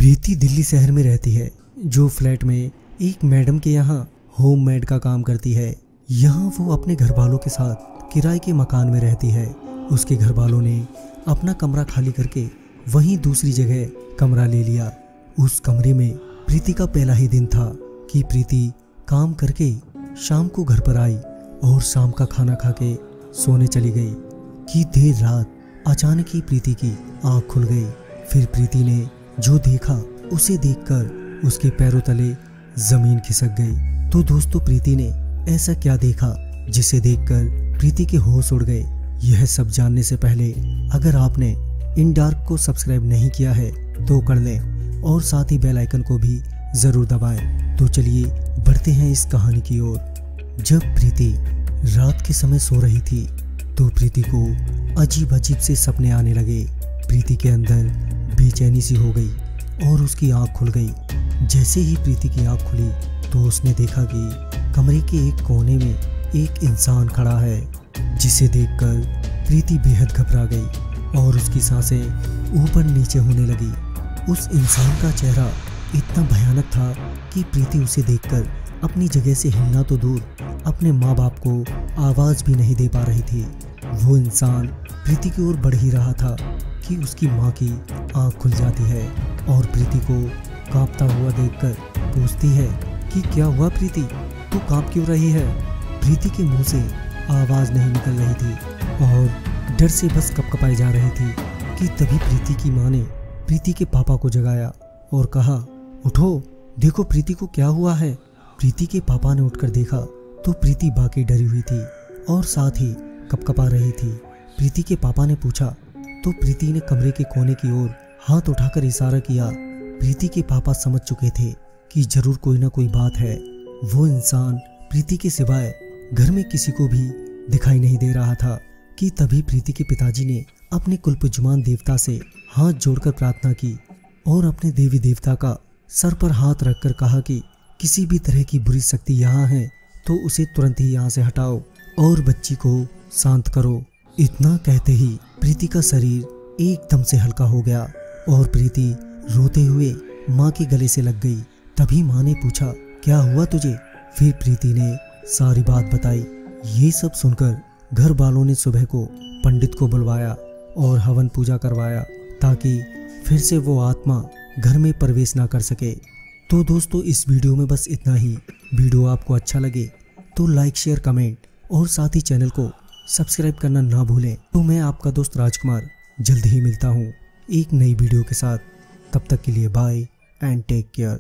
प्रीति दिल्ली शहर में रहती है, जो फ्लैट में एक मैडम के यहाँ होम मेड का काम करती है। यहाँ वो अपने घर वालों के साथ किराए के मकान में रहती है। उसके घर वालों ने अपना कमरा खाली करके वहीं दूसरी जगह कमरा ले लिया। उस कमरे में प्रीति का पहला ही दिन था कि प्रीति काम करके शाम को घर पर आई और शाम का खाना खा के सोने चली गई कि देर रात अचानक ही प्रीति की आंख खुल गई। फिर प्रीति ने जो देखा उसे देखकर उसके पैरों तले जमीन खिसक गई। तो दोस्तों, प्रीति ने ऐसा क्या देखा जिसे देखकर प्रीति के होश उड़ गए? यह सब जानने से पहले अगर आपने इन डार्क को सब्सक्राइब नहीं किया है तो कर लें और साथ ही बेल आइकन को भी जरूर दबाएं। तो चलिए बढ़ते हैं इस कहानी की ओर। जब प्रीति रात के समय सो रही थी तो प्रीति को अजीब अजीब से सपने आने लगे। प्रीति के अंदर बेचैनी सी हो गई और उसकी आंख खुल गई। जैसे ही प्रीति की आंख खुली तो उसने देखा कि कमरे के एक कोने में एक इंसान खड़ा है, जिसे देखकर प्रीति बेहद घबरा गई और उसकी सांसें ऊपर नीचे होने लगी। उस इंसान का चेहरा इतना भयानक था कि प्रीति उसे देखकर अपनी जगह से हिलना तो दूर, अपने माँ बाप को आवाज़ भी नहीं दे पा रही थी। वो इंसान प्रीति की ओर बढ़ ही रहा था कि उसकी माँ की आंख खुल जाती है और प्रीति को कांपता हुआ देखकर पूछती है कि क्या हुआ प्रीति, तू कांप क्यों रही है? प्रीति के मुंह से आवाज़ नहीं निकल रही थी और डर से बस कपकपाई जा रही थी कि तभी प्रीति की माँ ने प्रीति के पापा को जगाया और कहा, उठो, देखो प्रीति को क्या हुआ है। प्रीति के पापा ने उठकर देखा तो प्रीति बाकी डरी हुई थी और साथ ही कपकपा रही थी। प्रीति के पापा ने पूछा तो प्रीति ने कमरे के कोने की ओर हाथ उठाकर इशारा किया। प्रीति के पापा समझ चुके थे कि जरूर कोई ना कोई बात है। वो इंसान प्रीति के सिवाय घर में किसी को भी दिखाई नहीं दे रहा था कि तभी प्रीति के पिताजी ने अपने कुलपुजमान देवता से हाथ जोड़कर प्रार्थना की और अपने देवी देवता का सर पर हाथ रखकर कहा कि किसी भी तरह की बुरी शक्ति यहाँ है तो उसे तुरंत ही यहाँ से हटाओ और बच्ची को शांत करो। इतना कहते ही प्रीति का शरीर एकदम से हल्का हो गया और प्रीति रोते हुए माँ के गले से लग गई। तभी माँ ने पूछा, क्या हुआ तुझे? फिर प्रीति ने सारी बात बताई। ये सब सुनकर घर वालों ने सुबह को पंडित को बुलवाया और हवन पूजा करवाया ताकि फिर से वो आत्मा घर में प्रवेश ना कर सके। तो दोस्तों, इस वीडियो में बस इतना ही। वीडियो आपको अच्छा लगे तो लाइक, शेयर, कमेंट और साथ ही चैनल को सब्सक्राइब करना ना भूलें। तो मैं आपका दोस्त राजकुमार जल्द ही मिलता हूँ एक नई वीडियो के साथ। तब तक के लिए बाय एंड टेक केयर।